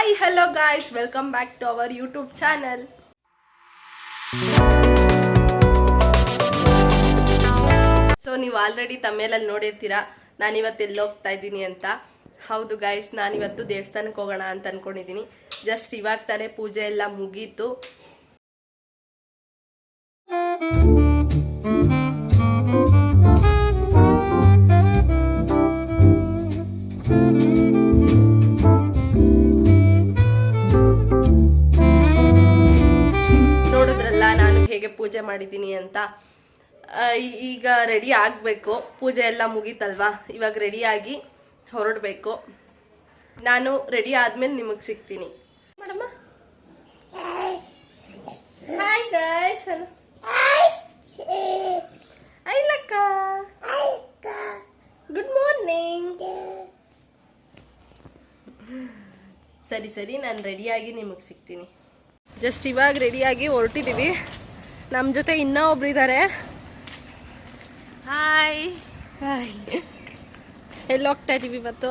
Hi, hello guys, welcome back to our YouTube channel. So ನೀವು already ತಮ್ಮೇಲಲ್ಲಿ ನೋಡಿರ್ತೀರಾ ನಾನು ಇವತ್ತು ಎಲ್ಲಿ ಹೋಗ್ತಾ ಇದ್ದೀನಿ ಅಂತ. ಹೌದು ಗೈಸ್, ನಾನು ಇವತ್ತು ದೇವಸ್ಥಾನಕ್ಕೆ ಹೋಗೋಣ ಅಂತ ಅನ್ಕೊಂಡಿದ್ದೀನಿ. ಜಸ್ಟ್ ಇವಾಗ ತಾನೇ ಪೂಜೆ ಎಲ್ಲ ಮುಗೀತು. ನೋಡಿದ್ರಲ್ಲ ನಾನು ಹೇಗೆ ಪೂಜೆ ಮಾಡಿದ್ದೀನಿ ಅಂತ. ಈಗ ರೆಡಿ ಆಗಬೇಕು, ಪೂಜೆ ಎಲ್ಲ ಮುಗೀತಲ್ವಾ, ಇವಾಗ ರೆಡಿಯಾಗಿ ಹೊರಡಬೇಕು. ನಾನು ರೆಡಿ ಆದ್ಮೇಲೆ ನಿಮಗೆ ಸಿಗ್ತೀನಿ. ಮೇಡಮ್ಮ ಹಾಯ್ ಗೈಸ್, ಐ ಲಕ್ಕ, ಗುಡ್ ಮಾರ್ನಿಂಗ್. ಸರಿ ಸರಿ, ನಾನು ರೆಡಿಯಾಗಿ ನಿಮಗೆ ಸಿಗ್ತೀನಿ. ಜಸ್ಟ್ ಇವಾಗ ರೆಡಿಯಾಗಿ ಹೊರಟಿದ್ದೀವಿ. ನಮ್ಮ ಜೊತೆ ಇನ್ನೂ ಒಬ್ರು ಇದ್ದಾರೆ. Hi hi. ಎಲ್ಲಿ ಹೋಗ್ತಾ ಇದ್ದೀವಿ ಇವತ್ತು?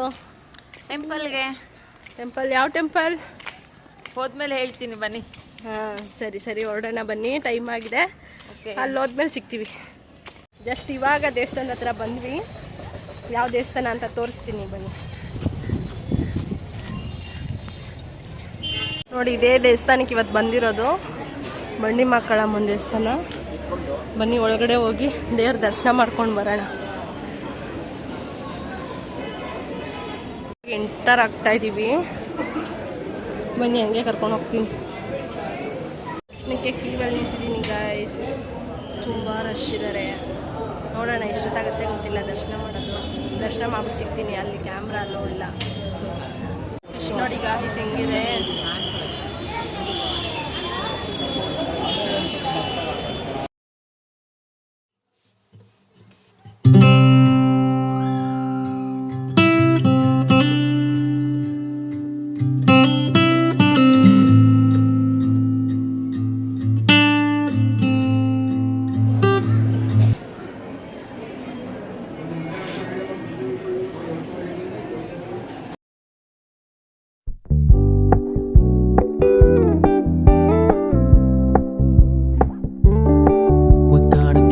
ಟೆಂಪಲ್ಗೆ. ಟೆಂಪಲ್? ಯಾವ ಟೆಂಪಲ್? ಹೋದ್ಮೇಲೆ ಹೇಳ್ತೀನಿ ಬನ್ನಿ. ಹಾಂ ಸರಿ ಸರಿ, ಹೊರಡೋಣ ಬನ್ನಿ, ಟೈಮ್ ಆಗಿದೆ. ಅಲ್ಲಿ ಹೋದ್ಮೇಲೆ ಸಿಗ್ತೀವಿ. ಜಸ್ಟ್ ಇವಾಗ ದೇವಸ್ಥಾನದ ಹತ್ರ ಬಂದ್ವಿ. ಯಾವ ದೇವಸ್ಥಾನ ಅಂತ ತೋರಿಸ್ತೀನಿ ಬನ್ನಿ. ನೋಡಿ, ಇದೇ ದೇವಸ್ಥಾನಕ್ಕೆ ಇವತ್ತು ಬಂದಿರೋದು, ಬಂಡಿ ಮಕ್ಕಳಮ್ಮನ ದೇವಸ್ಥಾನ. ಬನ್ನಿ ಒಳಗಡೆ ಹೋಗಿ ದೇವ್ರ ದರ್ಶನ ಮಾಡ್ಕೊಂಡು ಬರೋಣ. ಎಂಟರ್ ಆಗ್ತಾ ಇದ್ದೀವಿ. ಬನ್ನಿ ಹಂಗೆ ಕರ್ಕೊಂಡು ಹೋಗ್ತೀನಿ. ದರ್ಶನಕ್ಕೆ ಕ್ಯೂವಲ್ಲಿ ನಿಂತಿದ್ದೀನಿ ಗಾಯ್ಸ್. ತುಂಬ ರಶ್ ಇದ್ದಾರೆ. ನೋಡೋಣ ಎಷ್ಟೊತ್ತಾಗುತ್ತೆ ಗೊತ್ತಿಲ್ಲ ದರ್ಶನ ಮಾಡೋದು. ದರ್ಶನ ಮಾಡ್ಬಿಟ್ಟು ಸಿಗ್ತೀನಿ. ಅಲ್ಲಿ ಕ್ಯಾಮ್ರಾ ಅಲ್ಲೋ ಇಲ್ಲ. ಸೊ ಫಿಶ್ ನೋಡಿ ಗಾಯ್ಸ್ ಹೆಂಗಿದೆ.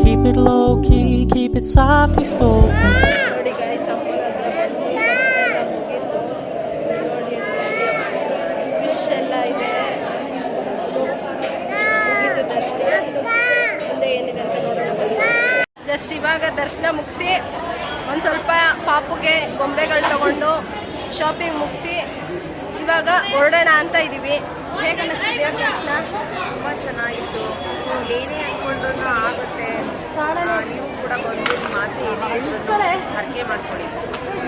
Keep it low key, keep it softly spoken. ನೋಡಿ ಗಾಯ್ಸ್, ಅಮ್ಮನ ಹತ್ರ ಬಂದು ಮುಗೀತು. ನೋಡಿ ಫಿಶ್ ಎಲ್ಲ ಇದೆ. ಮುಗೀತು ದರ್ಶನ. ಮುಂದೆ ಏನಿದೆ ಅಂತ ನೋಡೋಣ. ಜಸ್ಟ್ ಇವಾಗ ದರ್ಶನ ಮುಗಿಸಿ ಒಂದು ಸ್ವಲ್ಪ ಪಾಪುಗೆ ಗೊಂಬೆಗಳು ತಗೊಂಡು ಶಾಪಿಂಗ್ ಮುಗಿಸಿ ಇವಾಗ ಹೊರಡೋಣ ಅಂತ ಇದ್ದೀವಿ. ಹೇಗೆ ಅನ್ನಿಸ್ತಿದೆ ದರ್ಶನ? ತುಂಬ ಚೆನ್ನಾಗಿತ್ತು. ಏನೇ ಅಂದ್ಕೊಂಡ್ರೂ ಆಗುತ್ತೆ. ನೀವು ಕೂಡ ಬಂದು ನಿಮ್ಮ ಆಸೆ ಏನೇ ಹರಕೆ ಮಾಡ್ಕೊಳ್ಳಿ.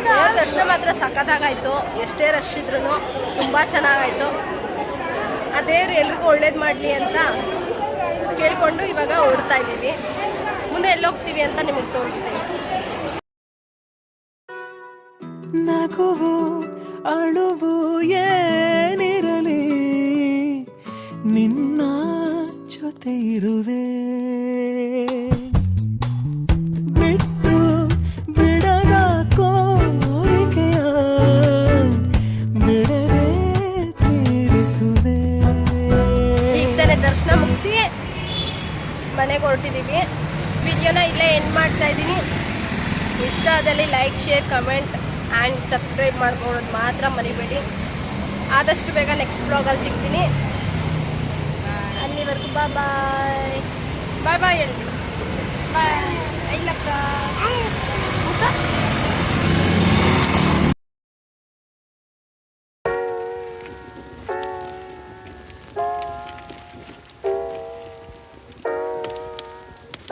ದೇವ್ರ ದರ್ಶನ ಮಾತ್ರ ಸಖತ್ತಾಗಾಯ್ತು. ಎಷ್ಟೇ ರಶ್ ಇದ್ರೂ ತುಂಬ ಚೆನ್ನಾಗಾಯ್ತು. ಆ ದೇವ್ರು ಎಲ್ರಿಗೂ ಒಳ್ಳೇದು ಮಾಡಲಿ ಅಂತ ಕೇಳಿಕೊಂಡು ಇವಾಗ ಹೊರಡ್ತಾ ಇದ್ದೀವಿ. ಮುಂದೆ ಎಲ್ಲೋಗ್ತೀವಿ ಅಂತ ನಿಮಗೆ ತೋರಿಸ್ತೀನಿ. ನಗುವು ಅಳುವು ಏನಿರಲಿ, ನಿನ್ನ ಜೊತೆ ಇರುವೆ. ಬಿಟ್ಟು ಬಿಡದ ಕೋರಿಕೆಯ ಬಿಡದೆ ತೀರಿಸುವೆ. ಈಗ ತಾನೇ ದರ್ಶನ ಮುಗಿಸಿ ಮನೆಗೆ ಹೊರಟಿದ್ದೀವಿ. ವಿಡಿಯೋನ ಇಲ್ಲೇ ಎಂಡ್ ಮಾಡ್ತಾ ಇದ್ದೀನಿ. ಇಷ್ಟ ಆದಲ್ಲಿ like, share, comment and subscribe ಮಾಡ್ಕೊಳ್ಳೋದು ಮಾತ್ರ ಮರಿಬೇಡಿ. ಆದಷ್ಟು ಬೇಗ ನೆಕ್ಸ್ಟ್ ಬ್ಲಾಗಲ್ಲಿ ಸಿಗ್ತೀನಿ. ಅಲ್ಲಿವರೆಗೂ ಬಾಯ್ ಬಾಯ್ ಬಾಯ್ ಬಾಯ್ ಹೇಳ್ತೀನಿ. ಬಾಯ್. ಐ ಲಕ್ಕ.